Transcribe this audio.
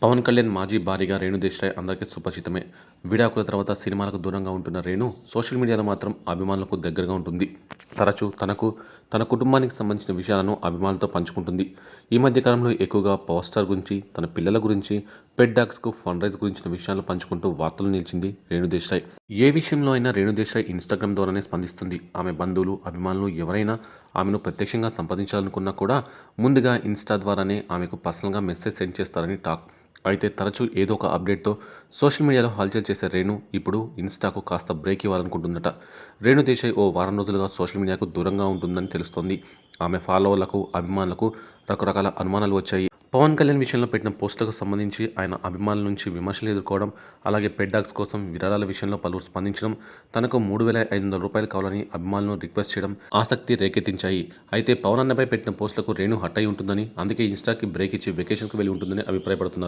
పవన్ కళ్యాణ్ మాజీ భార్యగా రేణు దేశాయ్ అందరికీ సుపరిచితమే. విడాకుల తర్వాత సినిమాలకు దూరంగా ఉంటున్న రేణు సోషల్ మీడియాలో మాత్రం అభిమానులకు దగ్గరగా ఉంటుంది. తరచూ తన కుటుంబానికి సంబంధించిన విషయాలను అభిమానులతో పంచుకుంటుంది. ఈ మధ్య కాలంలో ఎక్కువగా పవర్ స్టార్ గురించి, తన పిల్లల గురించి, పెట్ డాగ్స్కు ఫండ్ రైజ్ గురించిన విషయాలను పంచుకుంటూ వార్తలు నిలిచింది రేణు దేశాయ్. ఏ విషయంలో అయినా రేణు దేశాయ్ ఇన్స్టాగ్రామ్ ద్వారానే స్పందిస్తుంది. ఆమె బంధువులు, అభిమానులు ఎవరైనా ఆమెను ప్రత్యక్షంగా సంప్రదించాలనుకున్నా కూడా ముందుగా ఇన్స్టా ద్వారానే ఆమెకు పర్సనల్గా మెసేజ్ సెండ్ చేస్తారని టాక్. అయితే తరచూ ఏదో ఒక అప్డేట్తో సోషల్ మీడియాలో హల్చల్ చేసే రేణు ఇప్పుడు ఇన్స్టాకు కాస్త బ్రేక్ ఇవ్వాలనుకుంటుందట. రేణు దేశాయ్ ఓ వారం రోజులుగా సోషల్ మీడియాకు దూరంగా ఉంటుందని తెలుస్తోంది. ఆమె ఫాలోవర్లకు, అభిమానులకు రకరకాల అనుమానాలు వచ్చాయి. పవన్ కళ్యాణ్ విషయంలో పెట్టిన పోస్టులకు సంబంధించి ఆయన అభిమానుల నుంచి విమర్శలు ఎదుర్కోవడం, అలాగే పెట్ డాగ్స్ కోసం విరాళాల విషయంలో పలువురు స్పందించడం, తనకు 3,500 రూపాయలు కావాలని అభిమానులను రిక్వెస్ట్ చేయడం ఆసక్తి రేకెత్తించాయి. అయితే పవన్ అన్నపై పెట్టిన పోస్టులకు రేణు హట్ అయి ఉంటుందని, అందుకే ఇన్స్టాకి బ్రేక్ ఇచ్చి వెకేషన్కి వెళ్లి ఉంటుందని అభిప్రాయపడుతున్నారు.